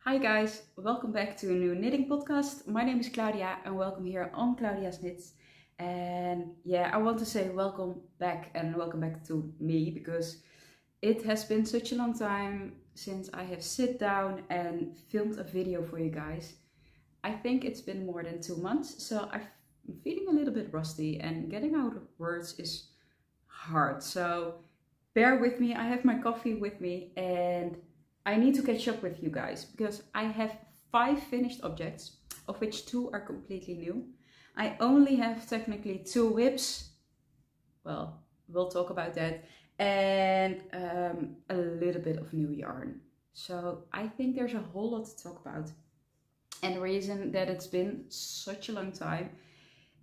Hi guys, welcome back to a new knitting podcast. My name is Claudia and welcome here on Claudia's Knits. And yeah, I want to say welcome back to me because it has been such a long time since I have sit down and filmed a video for you guys. I think it's been more than 2 months, so I'm feeling a little bit rusty and getting out of words is hard. So bear with me, I have my coffee with me and I need to catch up with you guys because I have 5 finished objects, of which 2 are completely new. I only have technically 2 whips, well, we'll talk about that, and a little bit of new yarn. So I think there's a whole lot to talk about. And the reason that it's been such a long time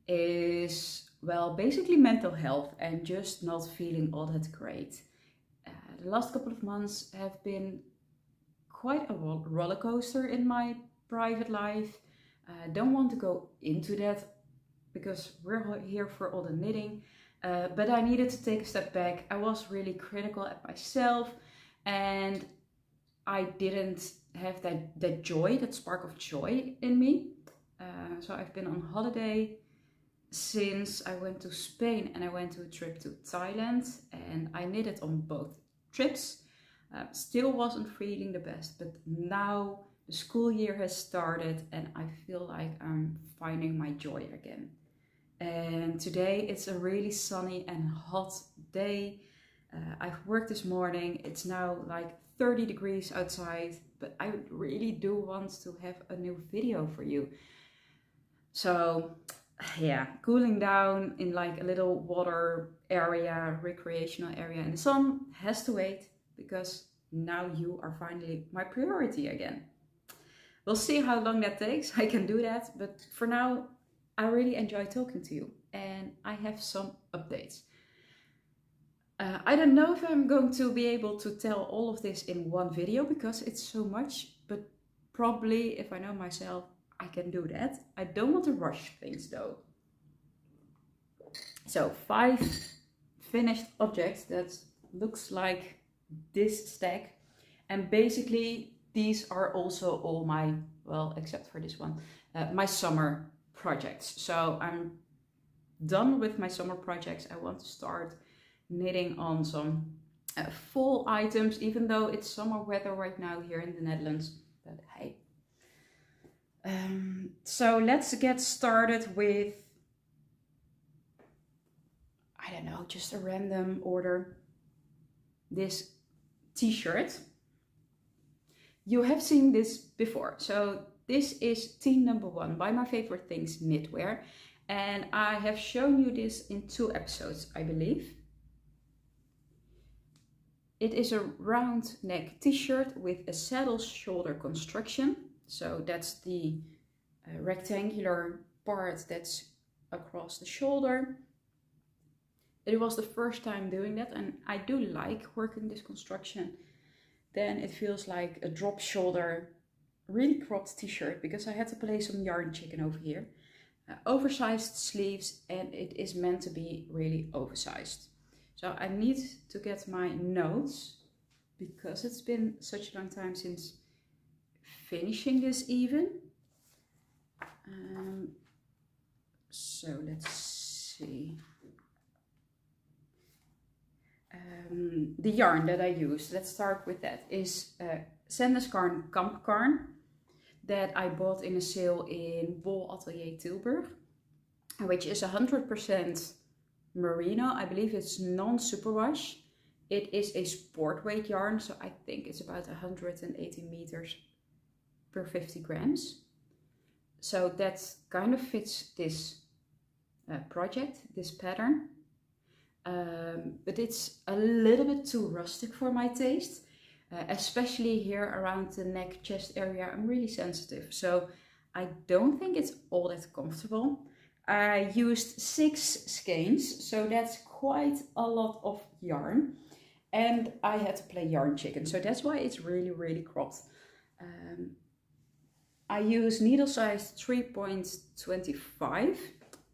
is, well, basically mental health and just not feeling all that great. The last couple of months have been quite a roller coaster in my private life. Don't want to go into that because we're here for all the knitting, but I needed to take a step back. I was really critical at myself and I didn't have that joy, that spark of joy in me. So I've been on holiday since I went to Spain and I went to a trip to Thailand and I knitted on both trips. Still wasn't feeling the best, but now the school year has started and I feel like I'm finding my joy again. And today it's a really sunny and hot day. I've worked this morning. It's now like 30 degrees outside, but I really do want to have a new video for you. So yeah, cooling down in like a little water area, recreational area in the sun has to wait, because now you are finally my priority again. We'll see how long that takes. I can do that, but for now I really enjoy talking to you and I have some updates. I don't know if I'm going to be able to tell all of this in one video because it's so much, but probably if I know myself I can do that. I don't want to rush things though. So 5 finished objects that looks like this stack, and basically these are also all my, well, except for this one, my summer projects. So I'm done with my summer projects. I want to start knitting on some fall items, even though it's summer weather right now here in the Netherlands, but hey. So let's get started with, I don't know, just a random order. This t-shirt. You have seen this before. So this is team number 1 by My Favorite Things Knitwear. And I have shown you this in 2 episodes, I believe. It is a round neck t-shirt with a saddle shoulder construction. So that's the rectangular part that's across the shoulder. It was the first time doing that and I do like working this construction. Then it feels like a drop shoulder, really cropped t-shirt because I had to play some yarn chicken over here. Oversized sleeves and it is meant to be really oversized. So I need to get my notes because it's been such a long time since finishing this even. So let's see. The yarn that I use, let's start with that, is Sandnesgarn Kampgarn that I bought in a sale in Wool Atelier Tilburg, which is 100% merino. I believe it's non-superwash. It is a sport weight yarn, so I think it's about 180 meters per 50 grams. So that kind of fits this project, this pattern. But it's a little bit too rustic for my taste, especially here around the neck, chest area. I'm really sensitive, so I don't think it's all that comfortable. I used 6 skeins, so that's quite a lot of yarn, and I had to play yarn chicken, so that's why it's really cropped. I use needle size 3.25,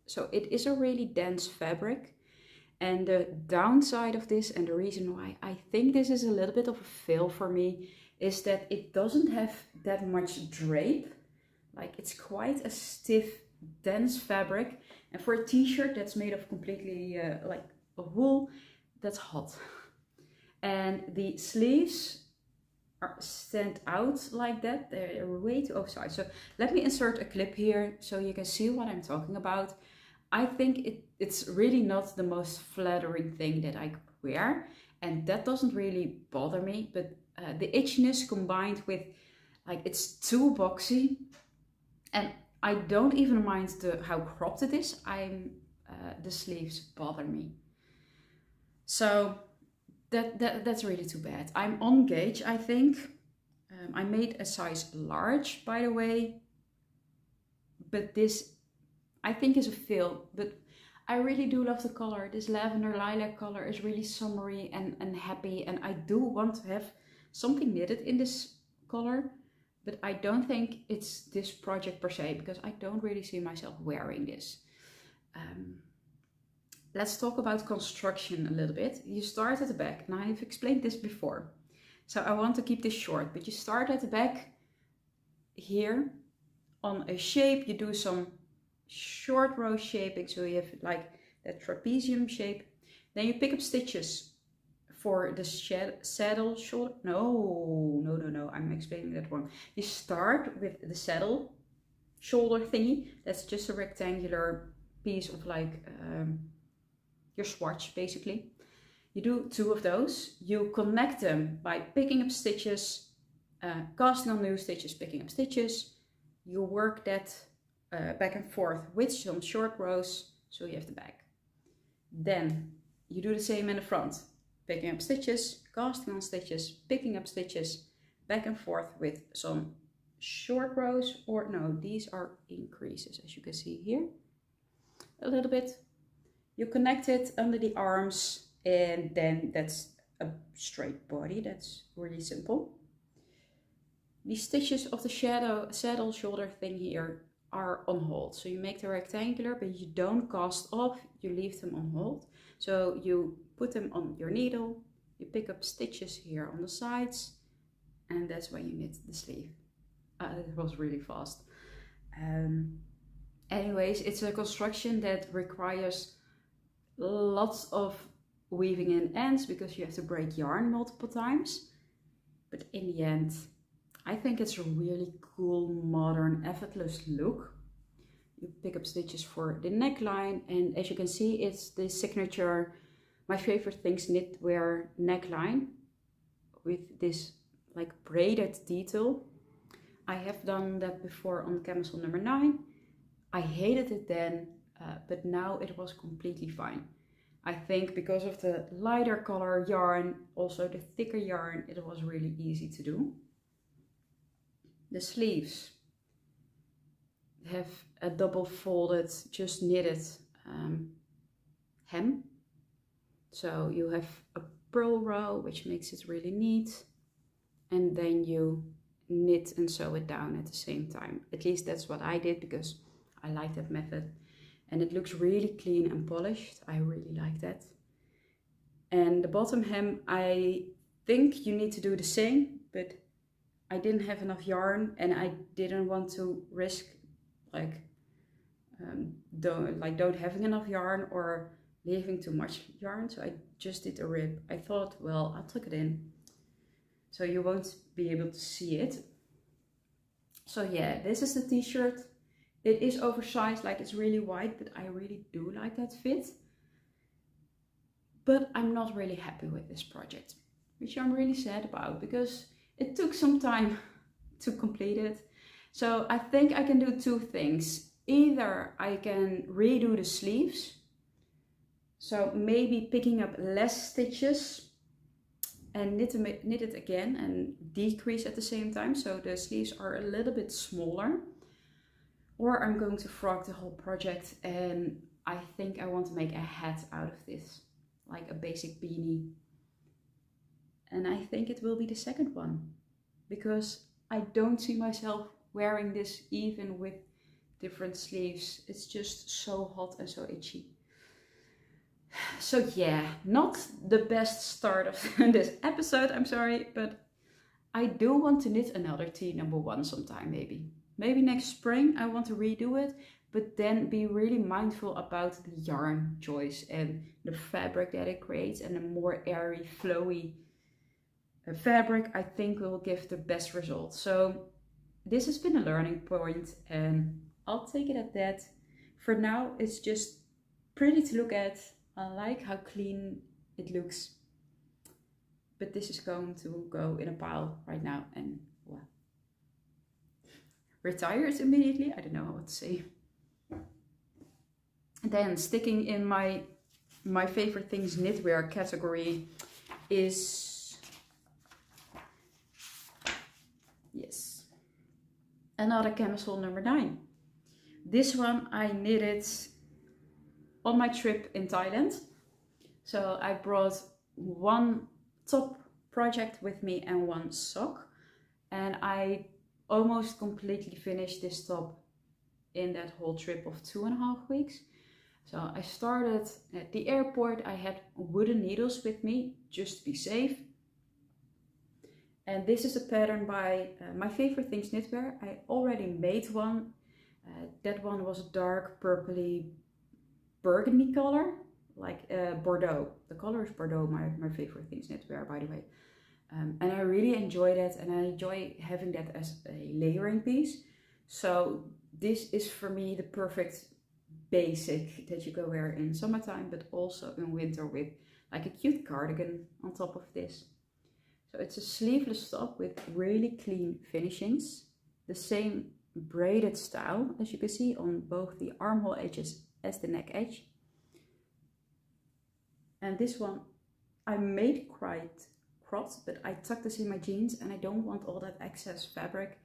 so it is a really dense fabric. And the downside of this, and the reason why I think this is a little bit of a fail for me, is that it doesn't have that much drape. Like it's quite a stiff, dense fabric. And for a t-shirt that's made of completely like a wool, that's hot. And the sleeves stand out like that. They're way too oversized. So let me insert a clip here so you can see what I'm talking about. I think it's really not the most flattering thing that I could wear, and that doesn't really bother me, but the itchiness combined with like it's too boxy, and I don't even mind how cropped it is. The sleeves bother me. So that's really too bad. I'm on gauge, I think. I made a size large, by the way, but this I think is a fail. But I really do love the color. This lavender lilac color is really summery and happy, and I do want to have something knitted in this color, but I don't think it's this project per se, because I don't really see myself wearing this. Let's talk about construction a little bit. You start at the back, and I've explained this before, so I want to keep this short, but you start at the back here on a shape. You do some short row shaping, so you have like that trapezium shape. Then you pick up stitches for the saddle shoulder. No, I'm explaining that wrong. You start with the saddle shoulder thingy. That's just a rectangular piece of like your swatch basically. You do 2 of those. You connect them by picking up stitches, casting on new stitches, picking up stitches. You work that back and forth with some short rows, so you have the back. Then you do the same in the front, picking up stitches, casting on stitches, picking up stitches, back and forth with some short rows, or no, these are increases, as you can see here, a little bit. You connect it under the arms, and then that's a straight body. That's really simple. The stitches of the saddle shoulder thing here are on hold. So you make the rectangular, but you don't cast off, you leave them on hold. So you put them on your needle, you pick up stitches here on the sides, and that's when you knit the sleeve. It was really fast. Anyways, it's a construction that requires lots of weaving in ends, because you have to break yarn multiple times. But in the end, I think it's a really cool, modern, effortless look. You pick up stitches for the neckline, and as you can see, it's the signature My Favorite Things Knitwear neckline with this like braided detail. I have done that before on camisole number 9. I hated it then, but now it was completely fine. I think because of the lighter color yarn, also the thicker yarn, it was really easy to do. The sleeves have a double folded, just knitted hem. So you have a purl row, which makes it really neat. And then you knit and sew it down at the same time. At least that's what I did, because I like that method. And it looks really clean and polished. I really like that. And the bottom hem, I think you need to do the same, but I didn't have enough yarn, and I didn't want to risk don't having enough yarn or leaving too much yarn. So I just did a rib. I thought, well, I'll tuck it in, so you won't be able to see it. So yeah, this is the t-shirt. It is oversized, like it's really wide, but I really do like that fit. But I'm not really happy with this project, which I'm really sad about, because it took some time to complete it. So I think I can do 2 things. Either I can redo the sleeves, so maybe picking up less stitches and knit it again and decrease at the same time, so the sleeves are a little bit smaller. Or I'm going to frog the whole project, and I think I want to make a hat out of this, like a basic beanie. And I think it will be the second one, because I don't see myself wearing this even with different sleeves. It's just so hot and so itchy. So yeah, not the best start of this episode, I'm sorry, but I do want to knit another T number 1 sometime, maybe next spring I want to redo it, but then be really mindful about the yarn choice and the fabric that it creates, and a more airy, flowy fabric I think will give the best results. So this has been a learning point, and I'll take it at that. For now, it's just pretty to look at. I like how clean it looks. But this is going to go in a pile right now and, well, retires immediately. I don't know what to say. And then sticking in my favorite things knitwear category is, yes, another camisole number 9. This one I knitted on my trip in Thailand. So I brought one top project with me and one sock, and I almost completely finished this top in that whole trip of 2.5 weeks. So I started at the airport. I had wooden needles with me just to be safe, and this is a pattern by My Favorite Things Knitwear. I already made one. That one was a dark purpley burgundy color, like Bordeaux. The color is Bordeaux, my Favorite Things Knitwear, by the way. And I really enjoy that, and I enjoy having that as a layering piece. So this is for me the perfect basic that you can wear in summertime, but also in winter with like a cute cardigan on top of this. So it's a sleeveless top with really clean finishings. The same braided style as you can see on both the armhole edges as the neck edge. And this one I made quite cropped, but I tucked this in my jeans and I don't want all that excess fabric.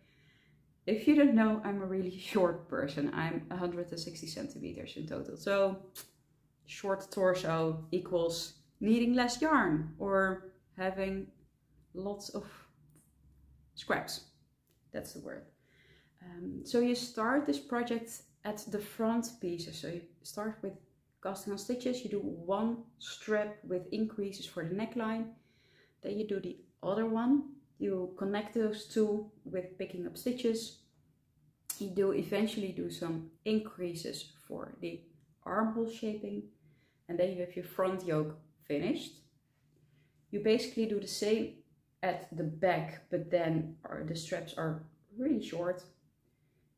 If you don't know, I'm a really short person. I'm 160 centimeters in total. So short torso equals needing less yarn or having lots of scraps. That's the word. So you start this project at the front pieces. So you start with casting on stitches. You do one strip with increases for the neckline. Then you do the other one. You connect those two with picking up stitches. You eventually do some increases for the armhole shaping. And then you have your front yoke finished. You basically do the same at the back, but then the straps are really short.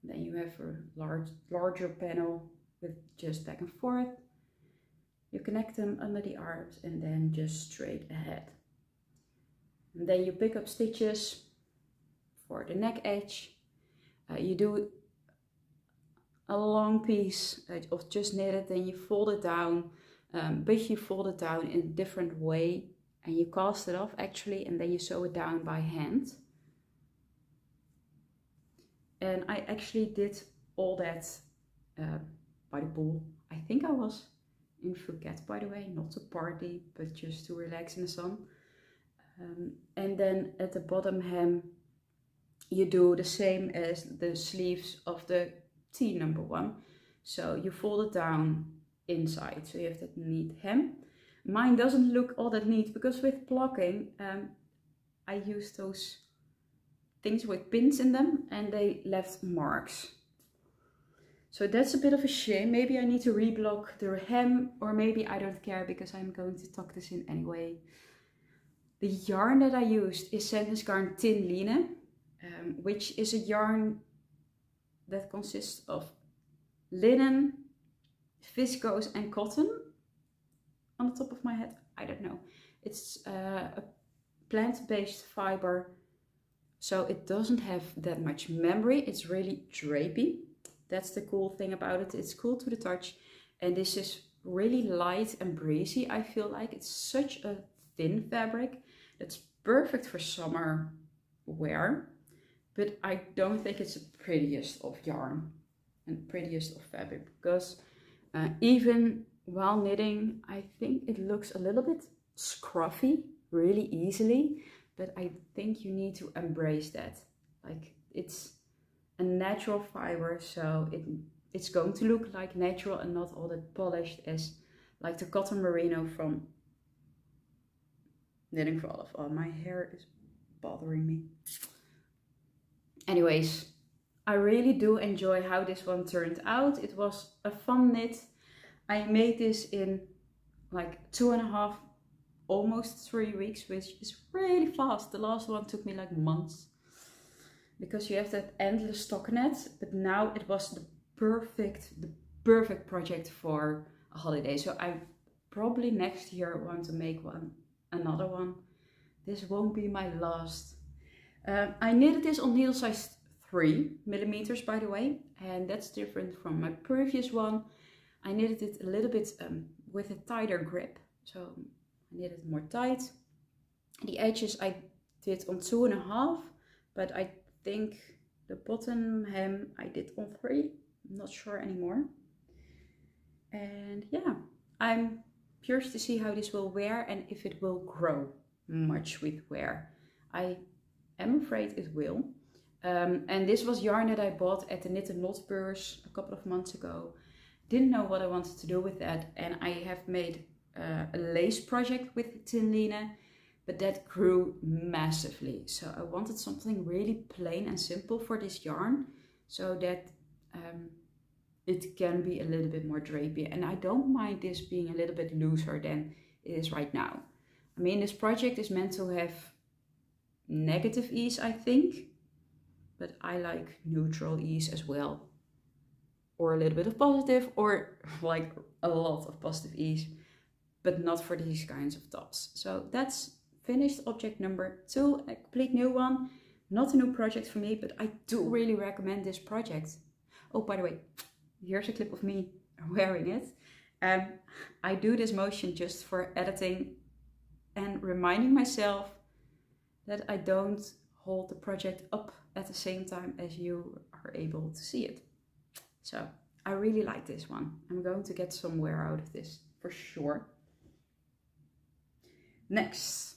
Then you have a larger panel with just back and forth. You connect them under the arms and then just straight ahead. And then you pick up stitches for the neck edge. You do a long piece of just knitted, then you fold it down, but you fold it down in a different way and you cast it off actually, and then you sew it down by hand. And I actually did all that by the pool. I think I was in Phuket, by the way, not to party, but just to relax in the sun. And then at the bottom hem, you do the same as the sleeves of the T number 1. So you fold it down inside, so you have that neat hem. Mine doesn't look all that neat because with blocking, I used those things with pins in them and they left marks. So that's a bit of a shame. Maybe I need to reblock the hem, or maybe I don't care because I'm going to tuck this in anyway. The yarn that I used is Sandnes Garn Thin Line, which is a yarn that consists of linen, viscose and cotton. On the top of my head, I don't know. It's a plant-based fiber, so it doesn't have that much memory. It's really drapey. That's the cool thing about it. It's cool to the touch, and this is really light and breezy. I feel like it's such a thin fabric that's perfect for summer wear, but I don't think it's the prettiest of yarn and prettiest of fabric, because even while knitting, I think it looks a little bit scruffy really easily, but I think you need to embrace that. Like, it's a natural fiber, so it's going to look like natural and not all that polished as like the cotton merino from Knitting for Olive. Oh, my hair is bothering me. Anyways, I really do enjoy how this one turned out. It was a fun knit. I made this in like 2.5, almost 3 weeks, which is really fast. The last one took me like months because you have that endless stockinette. But now it was the perfect project for a holiday. So I probably next year want to make another one. This won't be my last. I knitted this on needle size 3mm, by the way, and that's different from my previous one. I knitted it a little bit with a tighter grip, so I knitted it more tight. The edges I did on 2.5, but I think the bottom hem I did on 3. I'm not sure anymore. And yeah, I'm curious to see how this will wear and if it will grow much with wear. I am afraid it will. And this was yarn that I bought at the Knit and Knot Beurs a couple of months ago. Didn't know what I wanted to do with that, and I have made a lace project with Tinline, but that grew massively. So I wanted something really plain and simple for this yarn, so that it can be a little bit more drapey. And I don't mind this being a little bit looser than it is right now. I mean, this project is meant to have negative ease, I think, but I like neutral ease as well, or a little bit of positive, or like a lot of positive ease, but not for these kinds of tops. So that's finished object number 2, a complete new one. Not a new project for me, but I do really recommend this project. Oh, by the way, here's a clip of me wearing it. I do this motion just for editing and reminding myself that I don't hold the project up at the same time as you are able to see it. So I really like this one. I'm going to get some wear out of this for sure. Next,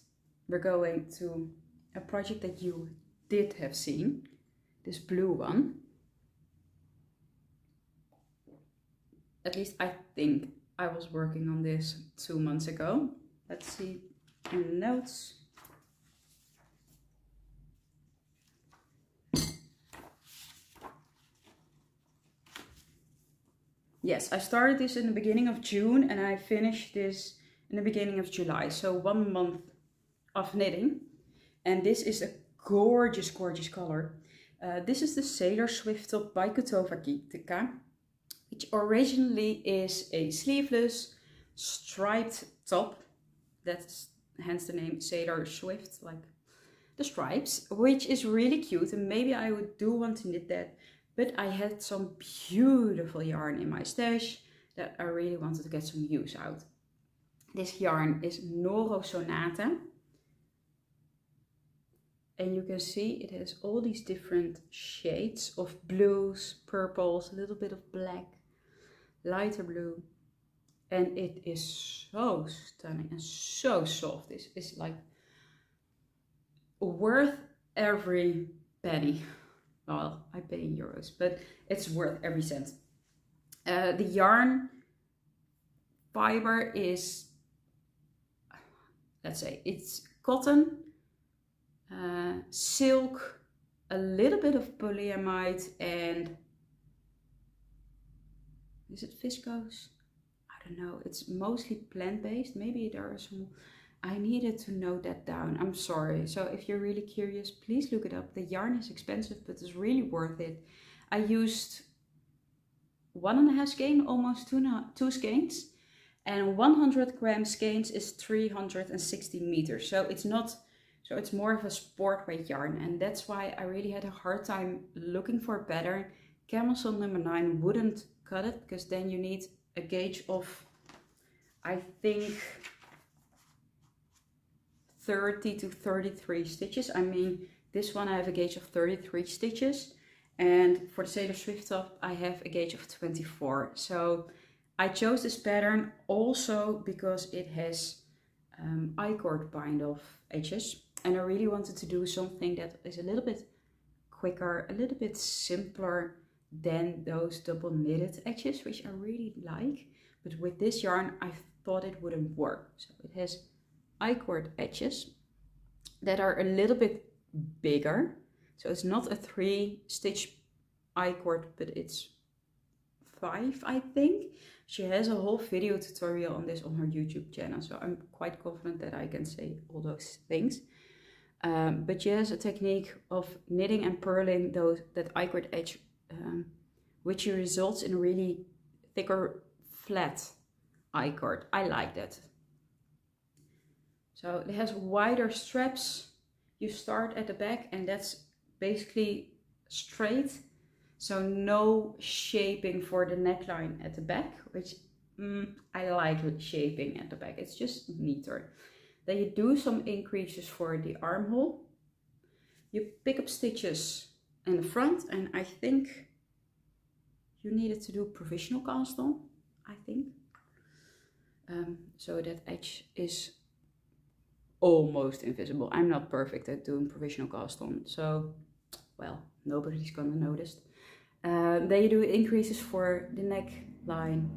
we're going to a project that you did have seen, this blue one. At least I think I was working on this 2 months ago. Let's see in the notes. Yes, I started this in the beginning of June and I finished this in the beginning of July. So 1 month of knitting. And this is a gorgeous, gorgeous color. This is the Sailor Swift Top by Kutova Gitica, which originally is a sleeveless striped top. That's hence the name Sailor Swift, like the stripes, which is really cute. And maybe I do want to knit that. But I had some beautiful yarn in my stash that I really wanted to get some use out. This yarn is Noro Sonata. And you can see it has all these different shades of blues, purples, a little bit of black, lighter blue. And it is so stunning and so soft. This is like worth every penny. Well, I pay in euros, but it's worth every cent. The yarn fiber is, let's say, it's cotton, silk, a little bit of polyamide, and is it viscose? I don't know. It's mostly plant-based. Maybe there are some. I needed to note that down. I'm sorry. So if you're really curious, please look it up. The yarn is expensive, but it's really worth it. I used 1.5 skein, almost 2 skeins, and 100 gram skeins is 360 meters. So it's not, so it's more of a sport weight yarn, and that's why I really had a hard time looking for a pattern. Camisole number 9 wouldn't cut it, because then you need a gauge of, I think, 30 to 33 stitches. I mean, this one I have a gauge of 33 stitches, and for the Sailor Swift top I have a gauge of 24. So I chose this pattern also because it has I-cord bind off edges, and I really wanted to do something that is a little bit quicker, a little bit simpler than those double knitted edges, which I really like. But with this yarn I thought it wouldn't work. So it has I-cord edges that are a little bit bigger. So it's not a 3-stitch I-cord, but it's 5, I think. She has a whole video tutorial on this on her YouTube channel, so I'm quite confident that I can say all those things. But she has a technique of knitting and purling that I-cord edge, which results in a really thicker, flat I-cord. I like that. So it has wider straps. You start at the back, and that's basically straight. So no shaping for the neckline at the back, which I like shaping at the back. It's just neater. Then you do some increases for the armhole. You pick up stitches in the front, and I think you needed to do provisional cast on, I think. So that edge is almost invisible. I'm not perfect at doing provisional cast on, so, well, nobody's gonna notice. Then you do increases for the neckline,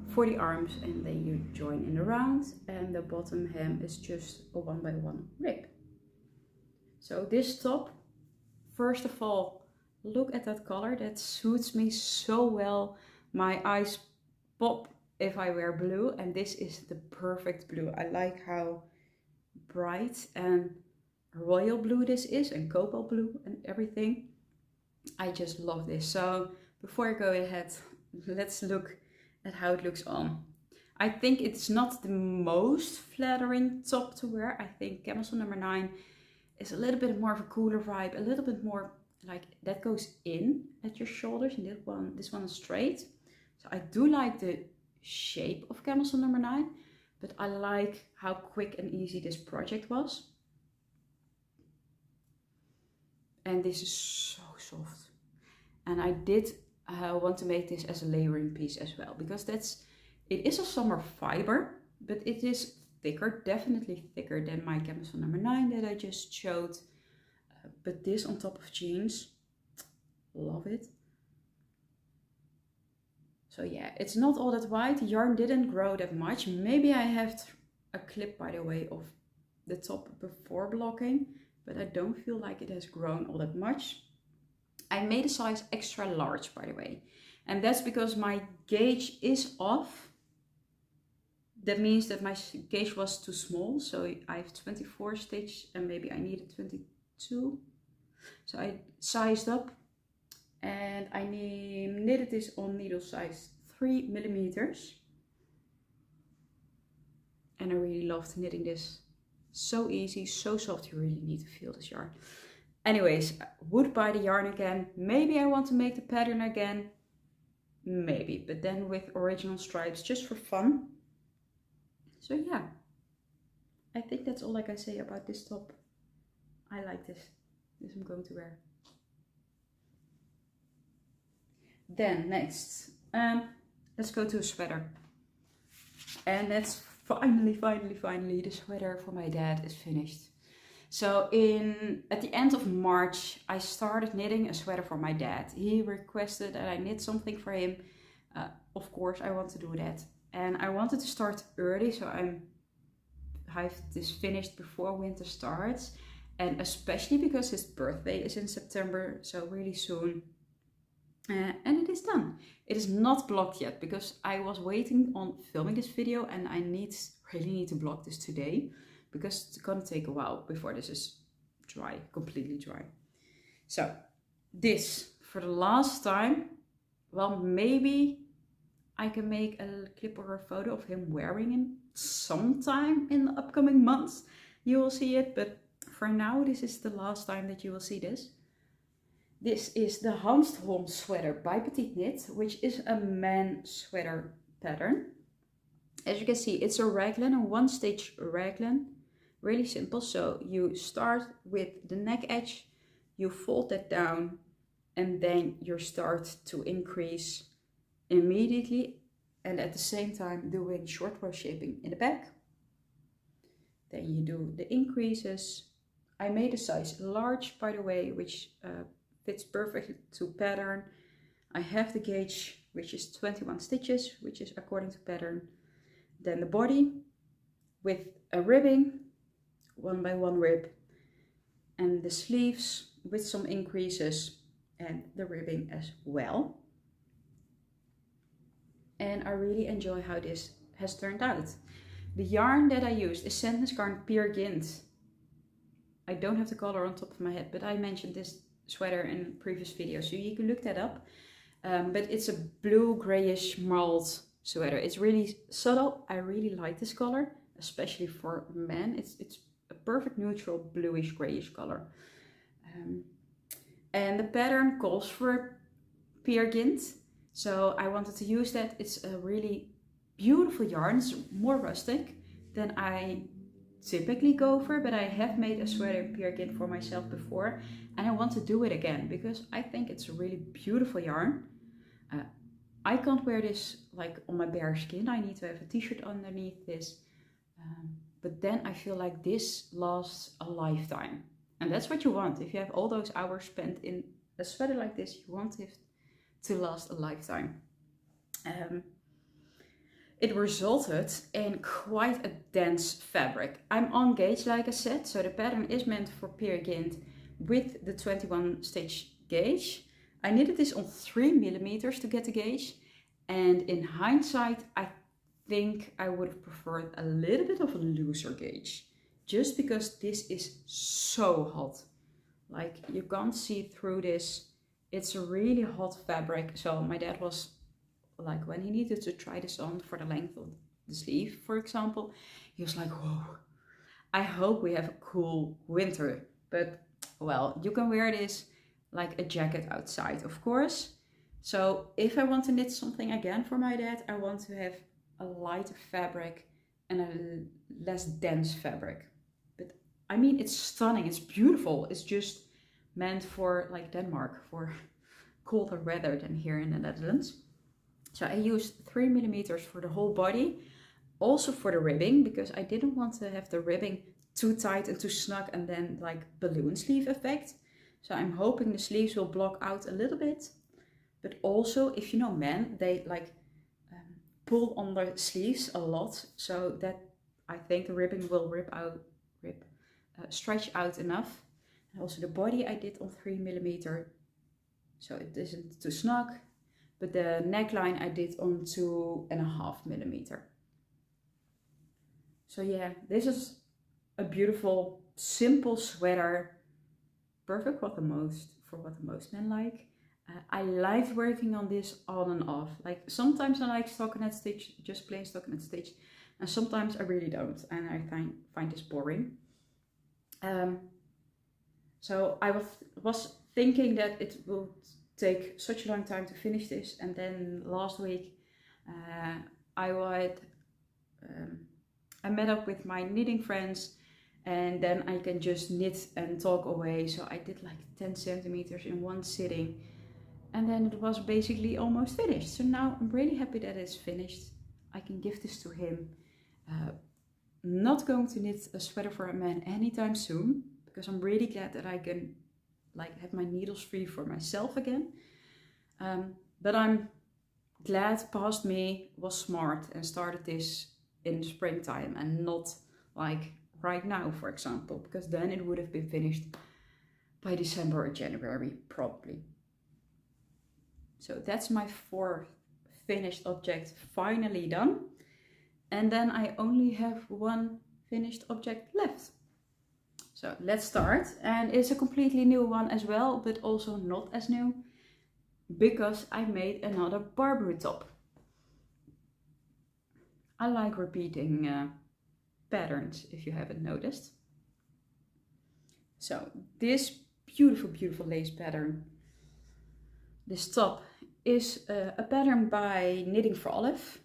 for the arms, and then you join in the round, and the bottom hem is just a 1x1 rib. So this top, first of all, look at that color. That suits me so well. My eyes pop if I wear blue, and this is the perfect blue. I like how bright and royal blue this is, and cobalt blue and everything. I just love this. So before I go ahead, let's look at how it looks on. I think it's not the most flattering top to wear. I think Camisole number 9 is a little bit more of a cooler vibe, a little bit more like that goes in at your shoulders, and this one is straight. So I do like the shape of Camisole number 9, but I like how quick and easy this project was. And this is so soft. And I did want to make this as a layering piece as well, because it is a summer fiber, but it is thicker, definitely thicker than my Camisole number 9 that I just showed. But this on top of jeans, love it. So yeah, it's not all that wide. The yarn didn't grow that much. Maybe I have a clip, by the way, of the top before blocking, but I don't feel like it has grown all that much. I made a size extra large, by the way, and that's because my gauge is off. That means that my gauge was too small, so I have 24 stitch and maybe I needed 22. So I sized up, and I knitted this on needle size 3mm. And I really loved knitting this. So easy, so soft. You really need to feel this yarn. Anyways, would buy the yarn again. Maybe I want to make the pattern again. Maybe, but then with original stripes, just for fun. So yeah, I think that's all I can say about this top. I like this. This I'm going to wear. Then next, let's go to a sweater. And that's finally, the sweater for my dad is finished. So at the end of March, I started knitting a sweater for my dad. He requested that I knit something for him. Of course, I want to do that. And I wanted to start early, so I have this finished before winter starts. And especially because his birthday is in September, so really soon. And it is done. It is not blocked yet because I was waiting on filming this video, and I really need to block this today because it's gonna take a while before this is dry, completely dry. So this, for the last time, well, maybe I can make a clip or a photo of him wearing it sometime in the upcoming months. You will see it, but for now, this is the last time that you will see this. This is the Hanstholm sweater by Petite Knit, which is a man sweater pattern. As you can see, it's a raglan, a one-stitch raglan. Really simple. So you start with the neck edge, you fold that down, and then you start to increase immediately, and at the same time doing short row shaping in the back. Then you do the increases. I made a size large, by the way, which fits perfectly to pattern. I have the gauge, which is 21 stitches, which is according to pattern. Then the body with a ribbing, 1x1 rib, and the sleeves with some increases and the ribbing as well. And I really enjoy how this has turned out. The yarn that I used is Sandnes Garn Peer Gynt. I don't have the color on top of my head, but I mentioned this sweater in a previous video, so you can look that up. But it's a blue grayish marled sweater. It's really subtle. I really like this color, especially for men. It's a perfect neutral bluish grayish color. And the pattern calls for Peer Gynt, so I wanted to use that. It's a really beautiful yarn. It's more rustic than I typically go for, but I have made a sweater in Peer Gynt for myself before, and I want to do it again because I think it's a really beautiful yarn. I can't wear this like on my bare skin. I need to have a t-shirt underneath this, but then I feel like this lasts a lifetime, and that's what you want. If you have all those hours spent in a sweater like this, you want it to last a lifetime. It resulted in quite a dense fabric. I'm on gauge, like I said, so the pattern is meant for Peer Gynt with the 21 stitch gauge. I knitted this on 3 millimeters to get the gauge, and in hindsight I think I would have preferred a little bit of a looser gauge, just because this is so hot. Like, you can't see through this. It's a really hot fabric. So my dad was like, when he needed to try this on for the length of the sleeve, for example, he was like, whoa, I hope we have a cool winter. But well, you can wear this like a jacket outside, of course. So if I want to knit something again for my dad, I want to have a lighter fabric and a less dense fabric. But I mean, it's stunning, it's beautiful. It's just meant for like Denmark, for colder weather than here in the Netherlands. So I used 3 millimeters for the whole body, also for the ribbing, because I didn't want to have the ribbing too tight and too snug and then like balloon sleeve effect. So I'm hoping the sleeves will block out a little bit, but also, if you know men, they like pull on their sleeves a lot, so that I think the ribbing will stretch out enough. And also the body I did on 3 millimeter, so it isn't too snug. But the neckline I did on 2.5 millimeter. So yeah, this is a beautiful, simple sweater. Perfect for what the most men like. I liked working on this on and off. Like, sometimes I like stockinette stitch, just plain stockinette stitch. And sometimes I really don't. And I find this boring. So I was thinking that it would take such a long time to finish this, and then last week I met up with my knitting friends, and then I can just knit and talk away. So I did like 10 centimeters in one sitting, and then it was basically almost finished. So now I'm really happy that it's finished. I can give this to him. Not going to knit a sweater for a man anytime soon, because I'm really glad that I can like have my needles free for myself again. But I'm glad past me was smart and started this in the springtime and not like right now, for example, because then it would have been finished by December or January probably. So that's my 4th finished object finally done, and then I only have 1 finished object left. So let's start, and it's a completely new one as well, but also not as new, because I made another Barbary top. I like repeating patterns, if you haven't noticed. So this beautiful, beautiful lace pattern, this top, is a pattern by Knitting for Olive,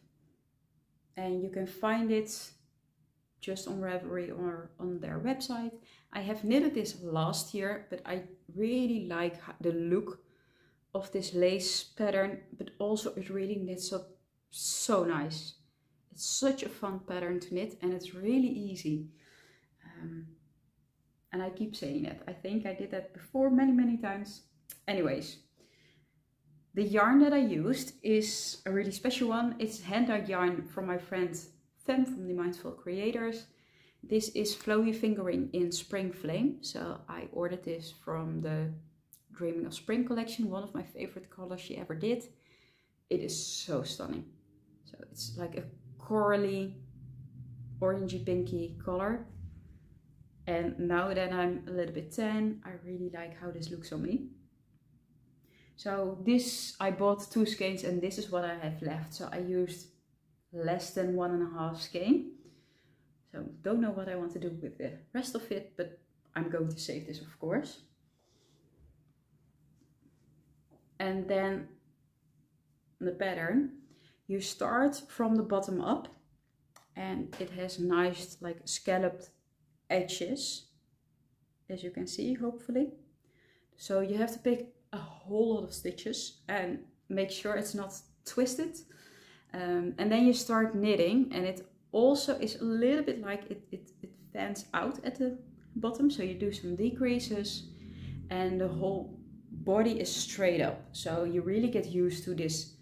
and you can find it just on Ravelry or on their website. I have knitted this last year, but I really like the look of this lace pattern, but also it really knits up so nice. It's such a fun pattern to knit, and it's really easy. And I keep saying it. I think I did that before many times. Anyways, the yarn that I used is a really special one. It's hand-dyed yarn from my friend Fem from the Mindful Creators. This is Flowy Fingering in Spring Flame. So I ordered this from the Dreaming of Spring collection, one of my favorite colors she ever did. It is so stunning. So it's like a corally, orangey pinky color. And now that I'm a little bit tan, I really like how this looks on me. So this, I bought 2 skeins and this is what I have left. So I used less than 1.5 skein. So don't know what I want to do with the rest of it, but I'm going to save this, of course. And then the pattern, you start from the bottom up and it has nice like scalloped edges, as you can see, hopefully. So you have to pick a whole lot of stitches and make sure it's not twisted. And then you start knitting, and it also is a little bit like it fans out at the bottom. So you do some decreases and the whole body is straight up. So you really get used to this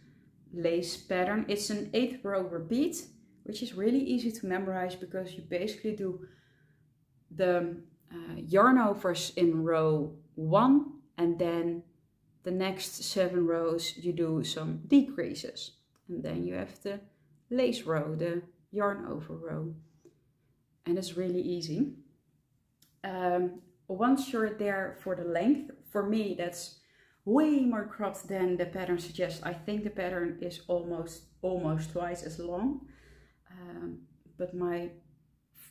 lace pattern. It's an 8th row repeat, which is really easy to memorize because you basically do the yarn overs in row 1, and then the next 7 rows you do some decreases, and then you have the lace row, the yarn over row, and it's really easy. Once you're there for the length, for me that's way more cropped than the pattern suggests. I think the pattern is almost twice as long, but my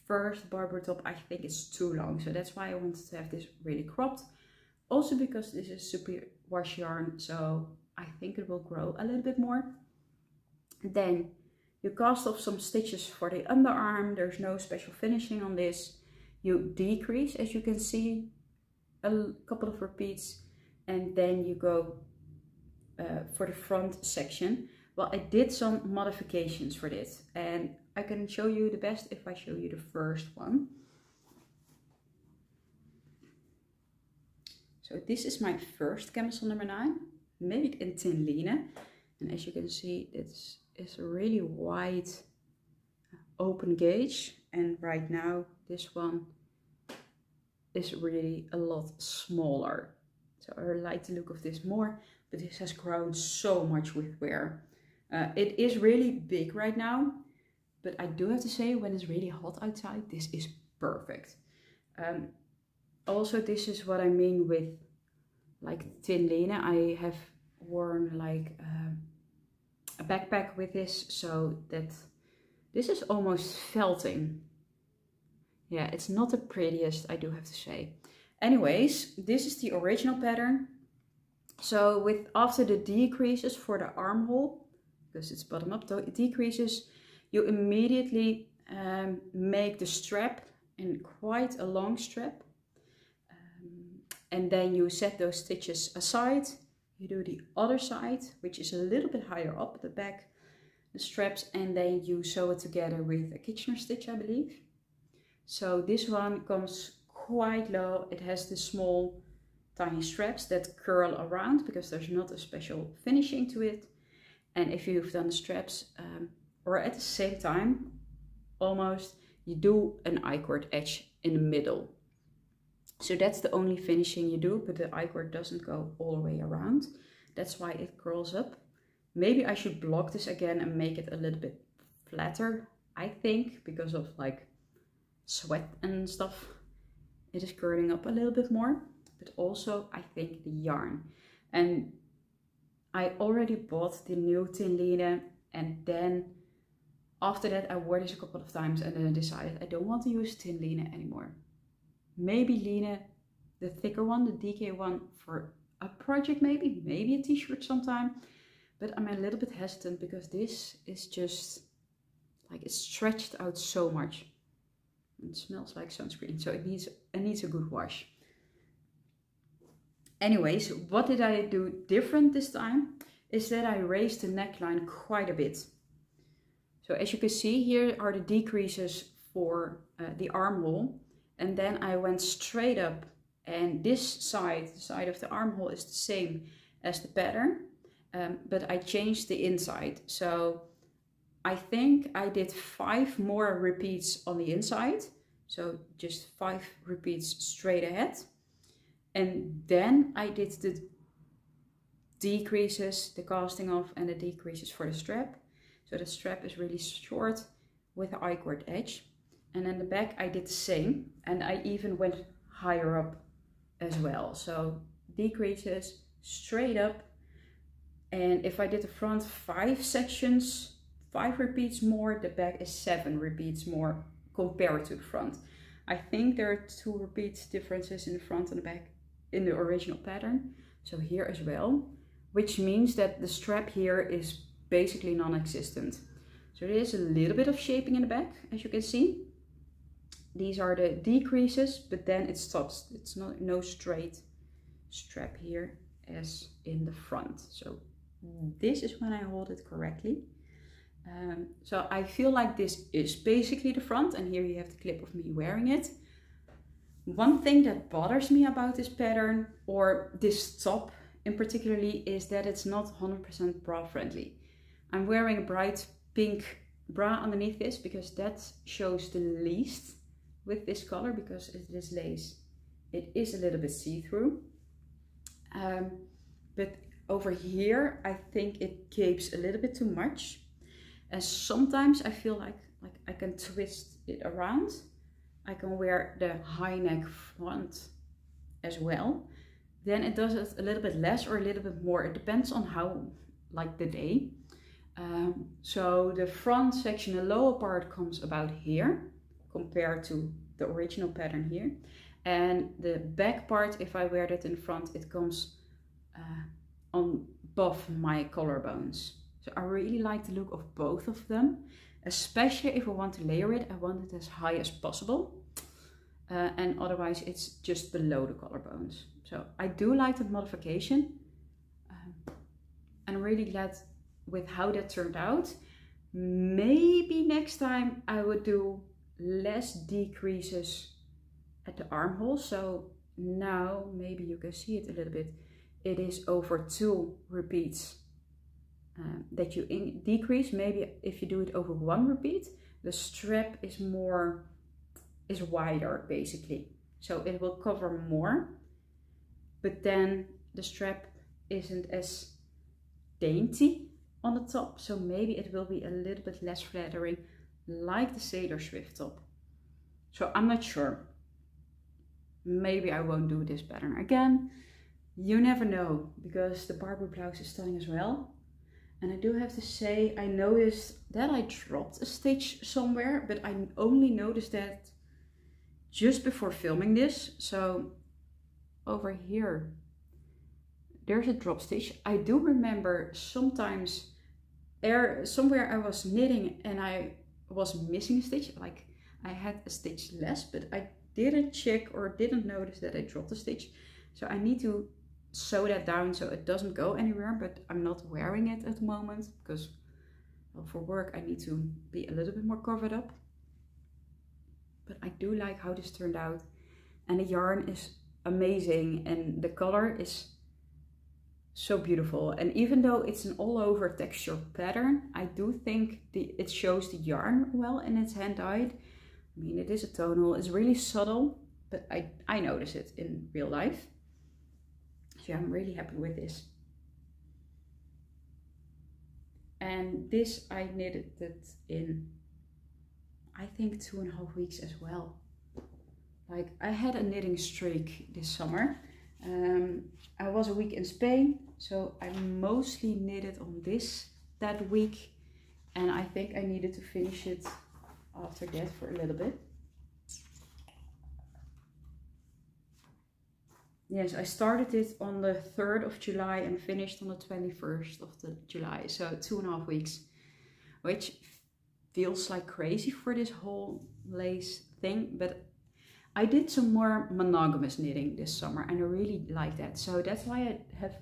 first Barbour top I think is too long, so that's why I wanted to have this really cropped. Also because this is super wash yarn, so I think it will grow a little bit more. Then you cast off some stitches for the underarm. There's no special finishing on this. You decrease, as you can see, a couple of repeats, and then you go for the front section. Well, I did some modifications for this, and I can show you the best if I show you the first one. So this is my first camisole number 9, made in Tin Line. And as you can see, it's a really wide open gauge. And right now, this one is really a lot smaller. So I like the look of this more, but this has grown so much with wear. It is really big right now, but I do have to say, when it's really hot outside, this is perfect. Also, this is what I mean with like Tin Line. I have worn like a backpack with this, so that this is almost felting. Yeah, it's not the prettiest, I do have to say. Anyways, this is the original pattern. So after the decreases for the armhole, because it's bottom up decreases, you immediately make the strap in quite a long strap. And then you set those stitches aside. You do the other side, which is a little bit higher up at the back, the straps, and then you sew it together with a Kitchener stitch, I believe. So this one comes quite low. It has the small tiny straps that curl around because there's not a special finishing to it. And if you've done the straps, or at the same time, almost, you do an I-cord edge in the middle. So that's the only finishing you do, but the I-cord doesn't go all the way around. That's why it curls up. Maybe I should block this again and make it a little bit flatter, I think, because of like sweat and stuff. It is curling up a little bit more, but also I think the yarn. And I already bought the new Tin Line, and then after that I wore this a couple of times and then I decided I don't want to use Tin Line anymore. Maybe Line, the thicker one, the DK one, for a project, maybe a t-shirt sometime. But I'm a little bit hesitant because this is just like it's stretched out so much. It smells like sunscreen, so it needs a good wash. Anyways, what did I do different this time is that I raised the neckline quite a bit. So as you can see, here are the decreases for the armhole. And then I went straight up, and this side, the side of the armhole, is the same as the pattern, but I changed the inside. So I think I did 5 more repeats on the inside. So just 5 repeats straight ahead. And then I did the decreases, the casting off and the decreases for the strap. So the strap is really short with the I-cord edge. And then the back I did the same, and I even went higher up as well. So decreases straight up. And if I did the front 5 sections, 5 repeats more, the back is 7 repeats more compared to the front. I think there are 2 repeats differences in the front and the back in the original pattern. So here as well, which means that the strap here is basically non-existent. So there is a little bit of shaping in the back, as you can see. These are the decreases, but then it stops. It's no straight strap here as in the front. So this is when I hold it correctly. So I feel like this is basically the front, and here you have the clip of me wearing it. One thing that bothers me about this pattern, or this top in particularly, is that it's not 100% bra friendly. I'm wearing a bright pink bra underneath this because that shows the least with this color, because it is lace. It is a little bit see-through. But over here, I think it gapes a little bit too much. And sometimes I feel like I can twist it around. I can wear the high neck front as well. Then it does it a little bit less or a little bit more. It depends on how, like the day. So the front section, the lower part comes about here compared to the original pattern here. And the back part, if I wear that in front, it comes on above my collarbones. So I really like the look of both of them, especially if I want to layer it. I want it as high as possible, and otherwise it's just below the collarbones. So I do like the modification, and I'm really glad with how that turned out. Maybe next time I would do less decreases at the armhole. So now maybe you can see it a little bit. It is over 2 repeats that you decrease. Maybe if you do it over 1 repeat, the strap is wider basically. So it will cover more, but then the strap isn't as dainty on the top. So maybe it will be a little bit less flattering, like the Sailor Swift top. So I'm not sure. Maybe I won't do this pattern again. You never know, because the Barbie blouse is stunning as well. And I do have to say, I noticed that I dropped a stitch somewhere, but I only noticed that just before filming this. So over here, there's a drop stitch. I do remember sometimes somewhere I was knitting and I was missing a stitch, like I had a stitch less, but I didn't check or didn't notice that I dropped a stitch. So I need to sew that down so it doesn't go anywhere, but I'm not wearing it at the moment because, well, for work I need to be a little bit more covered up. But I do like how this turned out, and the yarn is amazing and the color is so beautiful. And even though it's an all over texture pattern, I do think it shows the yarn well, and it's hand dyed. I mean, it is a tonal, it's really subtle, but I notice it in real life. So I'm really happy with this. And this I knitted it in, I think, 2.5 weeks as well. Like, I had a knitting streak this summer. I was a week in Spain, so I mostly knitted on that week, and I think I needed to finish it after that for a little bit. Yes, I started it on the 3rd of July and finished on the 21st of July, so 2.5 weeks, which feels like crazy for this whole lace thing, but I did some more monogamous knitting this summer and I really like that. So that's why I have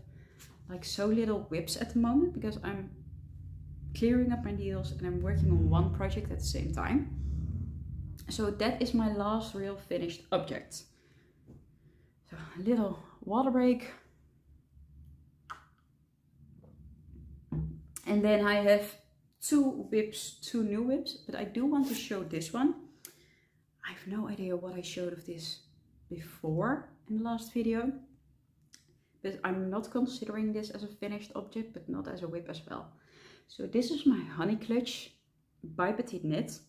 like so little whips at the moment, because I'm clearing up my needles and I'm working on one project at the same time. So that is my last real finished object. So a little water break. And then I have two new whips, but I do want to show this one. I have no idea what I showed of this before in the last video. But I'm not considering this as a finished object, but not as a whip as well. So this is my honey clutch by Petite Knit.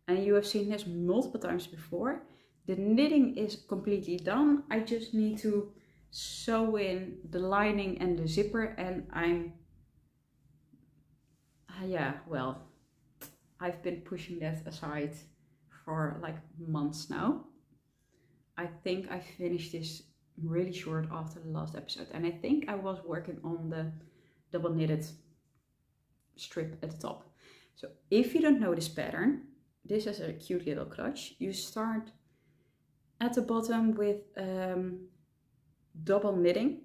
And you have seen this multiple times before. The knitting is completely done. I just need to sew in the lining and the zipper, and I've been pushing that aside for like months now. I think I finished this really short after the last episode, and I think I was working on the double knitted strip at the top. So if you don't know this pattern, this is a cute little clutch. You start at the bottom with double knitting,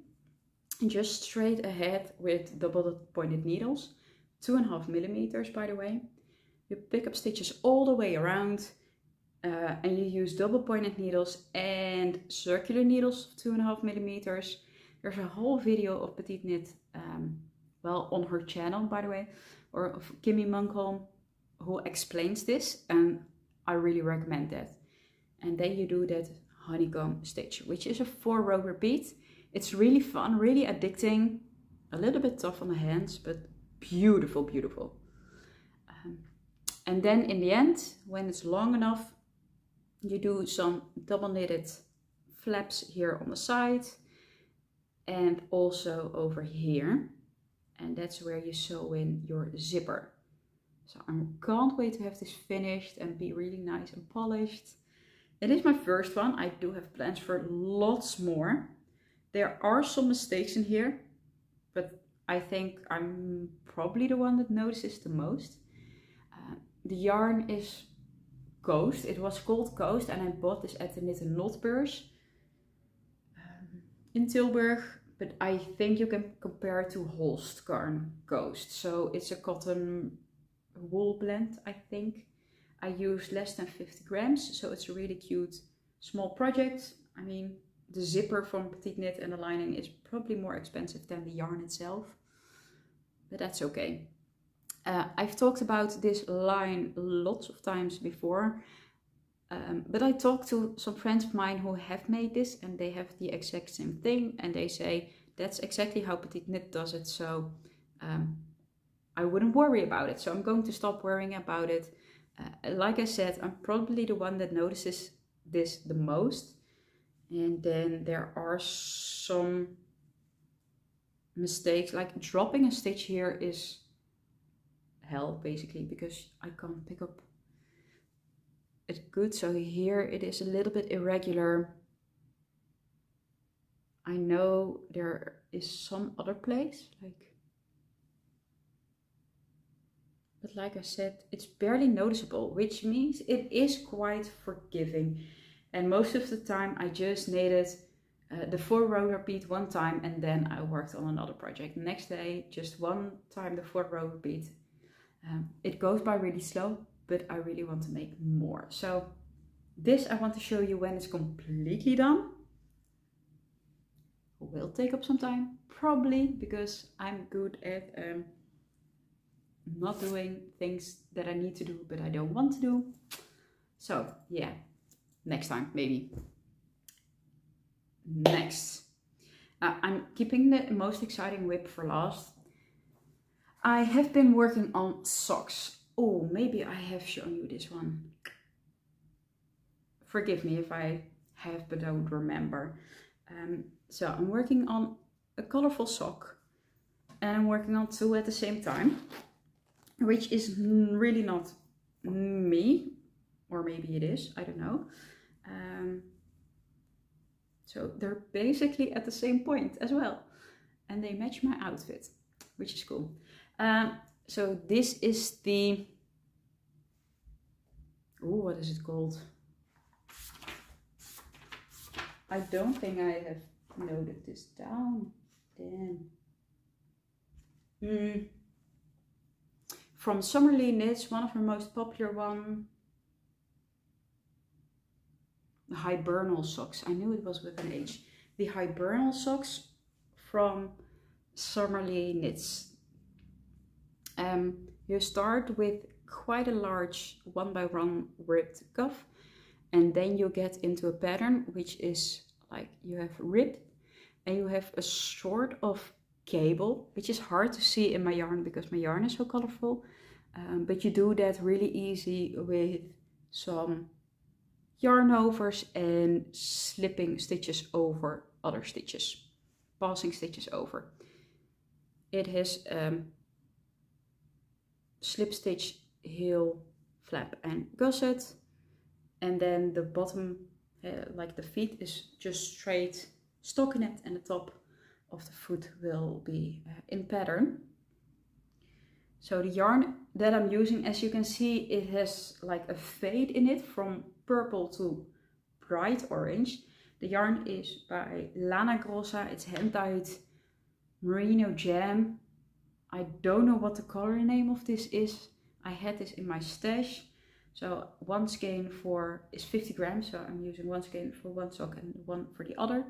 just straight ahead with double pointed needles, 2.5 millimeters by the way. You pick up stitches all the way around, and you use double pointed needles and circular needles of 2.5 millimeters. There's a whole video of Petite Knit, on her channel by the way, or of Kimmy Munkholm, who explains this, and I really recommend that. And then you do that honeycomb stitch, which is a 4-row repeat. It's really fun, really addicting, a little bit tough on the hands, but beautiful, beautiful. And then in the end, when it's long enough, you do some double knitted flaps here on the side and also over here. And that's where you sew in your zipper. So I can't wait to have this finished and be really nice and polished. It is my first one. I do have plans for lots more. There are some mistakes in here, but I think I'm probably the one that notices the most. The yarn is Coast. It was called Coast, and I bought this at the Knit and Knot Beurs in Tilburg. But I think you can compare it to Holst Garn Coast. So it's a cotton wool blend, I think. I use less than 50 grams, so it's a really cute small project. I mean, the zipper from Petite Knit and the lining is probably more expensive than the yarn itself, but that's okay. I've talked about this line lots of times before, but I talked to some friends of mine who have made this, and they have the exact same thing, and they say that's exactly how Petite Knit does it, so I wouldn't worry about it. So I'm going to stop worrying about it. Like I said, I'm probably the one that notices this the most, and then there are some mistakes, like dropping a stitch here is hell basically, because I can't pick up it good. So here it is a little bit irregular. I know there is some other place, but like I said, it's barely noticeable, which means it is quite forgiving. And most of the time I just knitted the 4-row repeat one time, and then I worked on another project. The next day, just one time the 4-row repeat. It goes by really slow, but I really want to make more. So this I want to show you when it's completely done. It will take up some time, probably, because I'm good at not doing things that I need to do but I don't want to do. So yeah, next time maybe. Next, I'm keeping the most exciting whip for last. I have been working on socks. Oh, maybe I have shown you this one. Forgive me if I have but don't remember. So I'm working on a colorful sock, and I'm working on 2 at the same time, which is really not me, or maybe it is, I don't know. So they're basically at the same point as well, and they match my outfit, which is cool. So this is the, oh, what is it called? I don't think I have noted this down. Damn. From Summerlee Knits, one of her most popular one. The Hibernal socks. I knew it was with an H. The Hibernal socks from Summerlee Knits. You start with quite a large 1x1 ribbed cuff, and then you get into a pattern which is like you have ribbed and you have a sort of cable, which is hard to see in my yarn because my yarn is so colorful, but you do that really easy with some yarn overs and slipping stitches over other stitches, passing stitches over. It has slip stitch, heel, flap and gusset, and then the bottom, like the feet, is just straight stockinette, and the top of the foot will be in pattern. So the yarn that I'm using, as you can see, it has like a fade in it from purple to bright orange. The yarn is by Lana Grossa. It's hand-dyed merino jam. I don't know what the color name of this is. I had this in my stash. So one skein is 50 grams. So I'm using one skein for one sock and one for the other.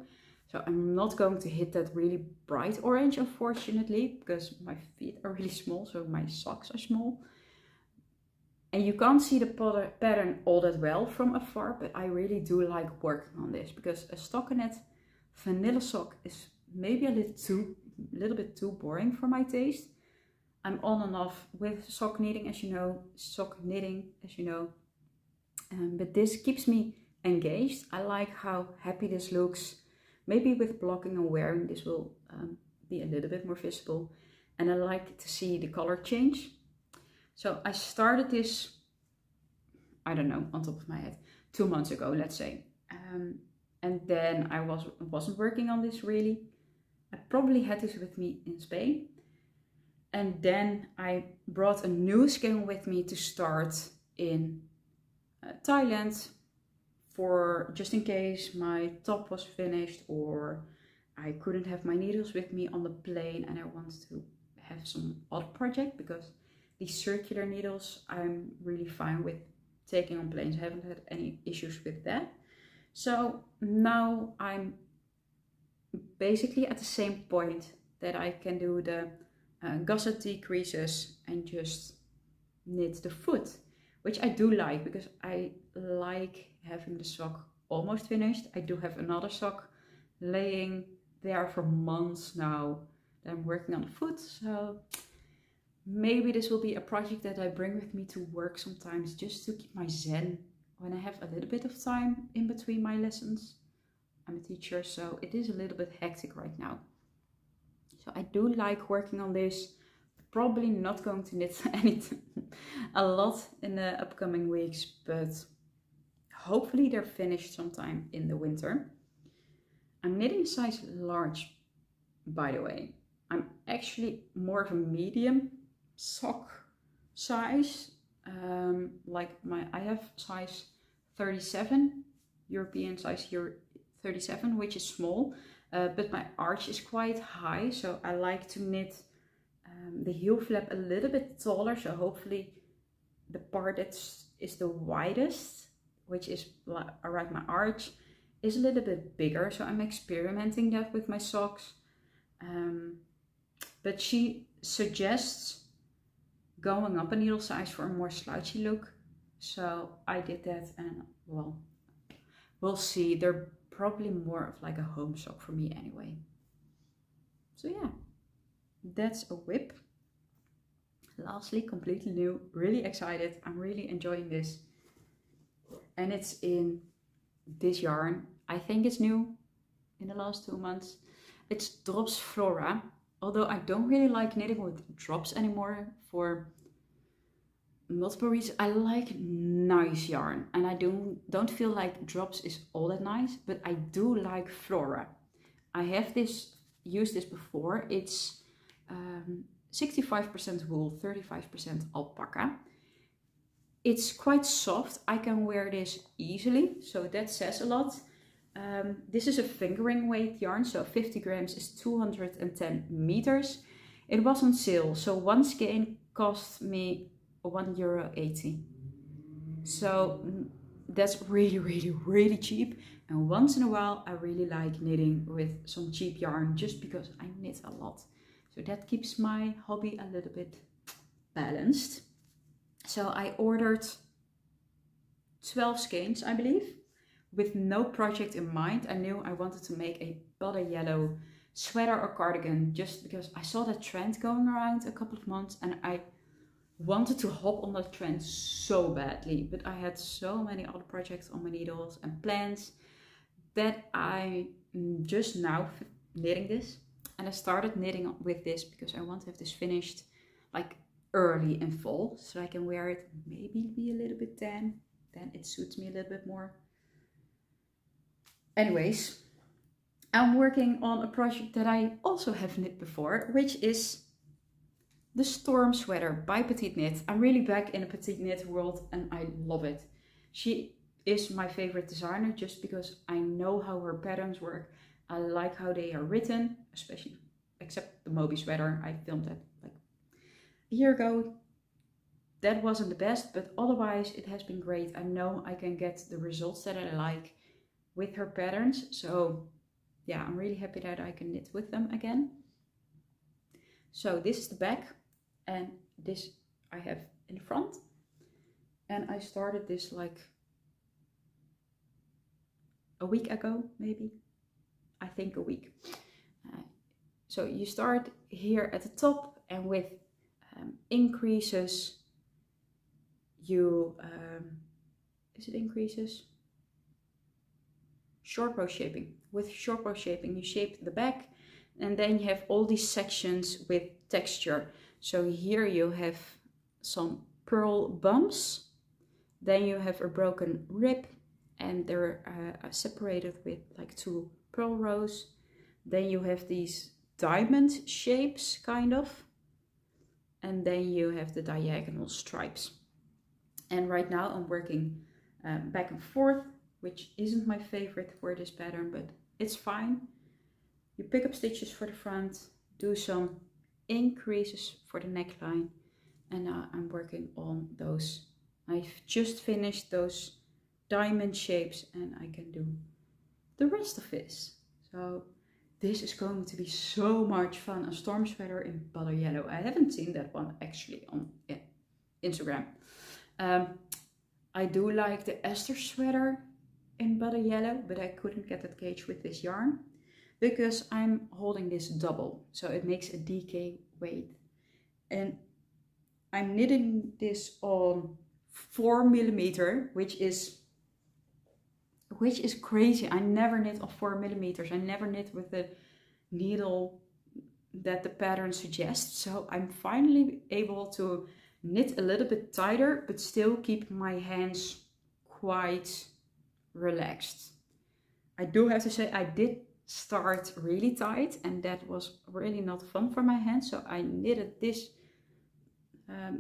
So I'm not going to hit that really bright orange, unfortunately, because my feet are really small, so my socks are small. And you can't see the pattern all that well from afar, but I really do like working on this, because a stockinette vanilla sock is maybe a little bit too boring for my taste. I'm on and off with sock knitting, as you know, but this keeps me engaged. I like how happy this looks. Maybe with blocking and wearing this will be a little bit more visible, and I like to see the color change. So I started this, I don't know, on top of my head, 2 months ago, let's say. And then I wasn't working on this really. I probably had this with me in Spain. And then I brought a new skein with me to start in Thailand, for just in case my top was finished or I couldn't have my needles with me on the plane and I wanted to have some other project, because these circular needles I'm really fine with taking on planes. I haven't had any issues with that. So now I'm basically at the same point that I can do the gusset decreases and just knit the foot, which I do like, because I like having the sock almost finished. I do have another sock laying there for months now that I'm working on the foot, so maybe this will be a project that I bring with me to work sometimes, just to keep my zen when I have a little bit of time in between my lessons. I'm a teacher, so it is a little bit hectic right now. So I do like working on this. Probably not going to knit a lot in the upcoming weeks, but hopefully they're finished sometime in the winter. I'm knitting size large, by the way. I'm actually more of a medium sock size. I have size 37, European size 37, which is small, but my arch is quite high, so I like to knit the heel flap a little bit taller, so hopefully the part that is the widest, which is around my arch, is a little bit bigger. So I'm experimenting that with my socks, but she suggests going up a needle size for a more slouchy look, so I did that, and well, we'll see. They're probably more of like a home sock for me anyway. So yeah, that's a whip. Lastly, completely new, really excited. I'm really enjoying this, and it's in this yarn. I think it's new in the last 2 months. It's Drops Flora, although I don't really like knitting with drops anymore for multiple reasons. I like nice yarn, and I don't feel like drops is all that nice, but I do like Flora. I have used this before. It's 65% wool, 35% alpaca. It's quite soft. I can wear this easily, so that says a lot. This is a fingering weight yarn, so 50 grams is 210 meters. It was on sale, so one skein cost me €1.80. So that's really cheap. And once in a while I really like knitting with some cheap yarn, just because I knit a lot. So that keeps my hobby a little bit balanced. So I ordered 12 skeins, I believe, with no project in mind. I knew I wanted to make a butter yellow sweater or cardigan just because I saw that trend going around a couple of months and I wanted to hop on that trend so badly. But I had so many other projects on my needles and plans that I just now knitting this. And I started knitting with this because I want to have this finished like early in fall so I can wear it, maybe be a little bit tan, then it suits me a little bit more. Anyways, I'm working on a project that I also have knit before, which is the Storm Sweater by Petite Knit. I'm really back in the Petite Knit world and I love it. She is my favorite designer just because I know how her patterns work. I like how they are written, especially except the Moby sweater. I filmed that like a year ago. That wasn't the best, but otherwise it has been great. I know I can get the results that I like with her patterns. So yeah, I'm really happy that I can knit with them again. So this is the back and this I have in the front. And I started this like a week ago, maybe. I think a week. So you start here at the top and with increases, you, is it increases? Short row shaping. With short row shaping, you shape the back and then you have all these sections with texture. So here you have some purl bumps, then you have a broken rib and they're separated with like 2 purl rows. Then you have these diamond shapes kind of, and then you have the diagonal stripes. And right now I'm working back and forth, which isn't my favorite for this pattern, but it's fine. You pick up stitches for the front, do some increases for the neckline, and now I'm working on those. I've just finished those diamond shapes and I can do the rest of this. So this is going to be so much fun. A Storm Sweater in butter yellow. I haven't seen that one actually on Instagram. I do like the Esther sweater in butter yellow, but I couldn't get that gauge with this yarn because I'm holding this double, so it makes a DK weight. And I'm knitting this on 4mm, which is crazy. I never knit on 4mm. I never knit with the needle that the pattern suggests. So I'm finally able to knit a little bit tighter, but still keep my hands quite relaxed. I do have to say I did start really tight and that was really not fun for my hands. So I knitted this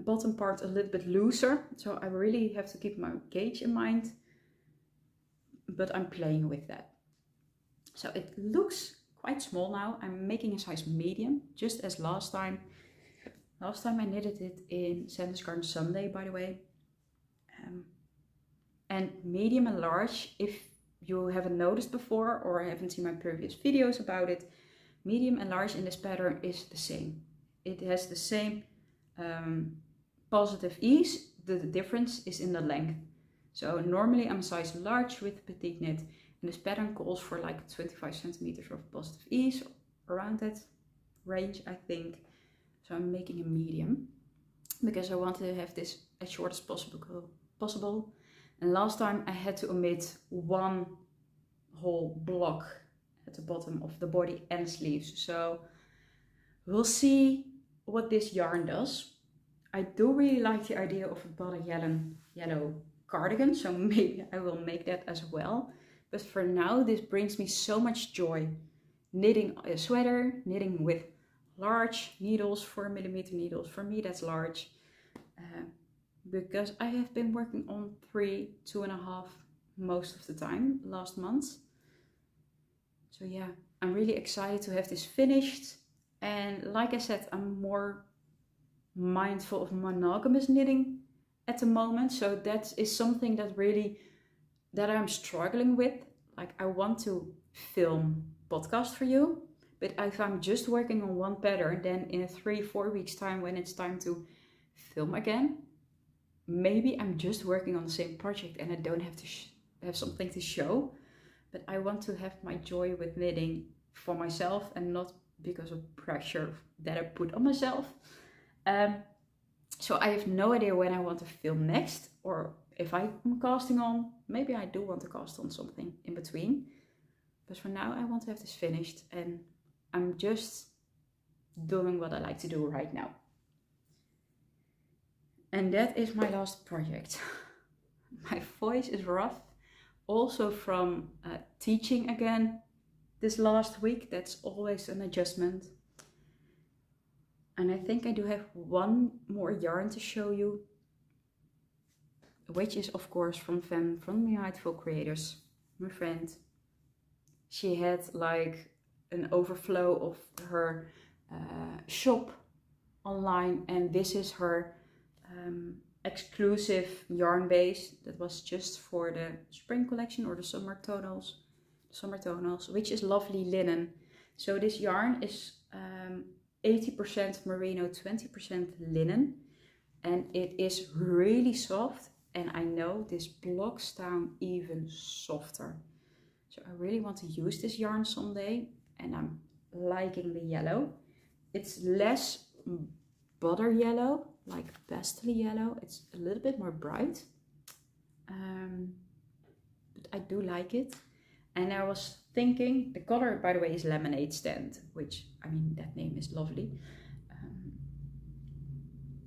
bottom part a little bit looser. So I really have to keep my gauge in mind, but I'm playing with that. So it looks quite small now. I'm making a size medium, just as last time. Last time I knitted it in Santa's Garden Sunday, by the way. And medium and large, if you haven't noticed before or haven't seen my previous videos about it, medium and large in this pattern is the same. It has the same positive ease. The difference is in the length. So normally I'm size large with Petite Knit, and this pattern calls for like 25 centimeters of positive ease, around that range I think. So I'm making a medium because I wanted to have this as short as possible. And last time I had to omit one whole block at the bottom of the body and sleeves. So we'll see what this yarn does. I do really like the idea of a butter yellow cardigan, so maybe I will make that as well. But for now, this brings me so much joy. Knitting a sweater, knitting with large needles, 4mm needles. For me, that's large. Because I have been working on 3, 2.5 most of the time last month. So yeah, I'm really excited to have this finished. And like I said, I'm more mindful of monogamous knitting at the moment. So that is something that I'm struggling with. Like I want to film podcast for you, but if I'm just working on one pattern, then in 3-4 weeks time when it's time to film again, maybe I'm just working on the same project and I don't have to have something to show, but I want to have my joy with knitting for myself and not because of pressure that I put on myself. So I have no idea when I want to film next, or if I'm casting on. Maybe I do want to cast on something in between, but for now I want to have this finished, and I'm just doing what I like to do right now. And that is my last project. My voice is rough, also from teaching again this last week. That's always an adjustment. And I think I do have one more yarn to show you, which is of course from Mindful Creators, my friend. She had like an overflow of her shop online, and this is her exclusive yarn base that was just for the spring collection or the summer tonals, which is lovely linen. So this yarn is 80% merino, 20% linen, and it is really soft, and I know this blocks down even softer. So I really want to use this yarn someday, and I'm liking the yellow. It's less butter yellow, like pastel yellow. It's a little bit more bright, but I do like it. And I was thinking, the color, by the way, is Lemonade Stand, which, I mean, that name is lovely.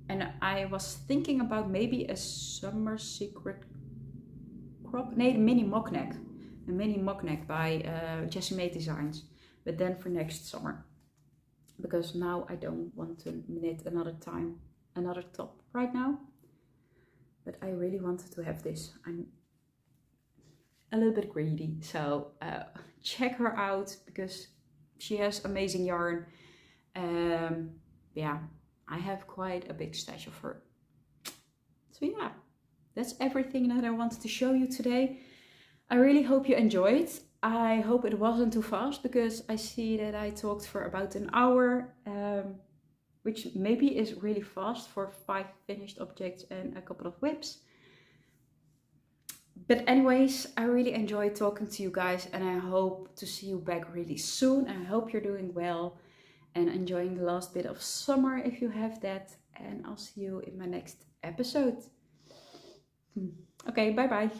And I was thinking about maybe a summer secret crop, the mini mock neck. A mini mock neck by Jessie May Designs, but then for next summer. Because now I don't want to knit another top right now. But I really wanted to have this. I'm a little bit greedy, so check her out because she has amazing yarn. Yeah, I have quite a big stash of her. So yeah, that's everything that I wanted to show you today. I really hope you enjoyed. I hope it wasn't too fast, because I see that I talked for about an hour, which maybe is really fast for 5 finished objects and a couple of whips. But anyways, I really enjoyed talking to you guys, and I hope to see you back really soon. I hope you're doing well and enjoying the last bit of summer if you have that. And I'll see you in my next episode. Okay, bye bye.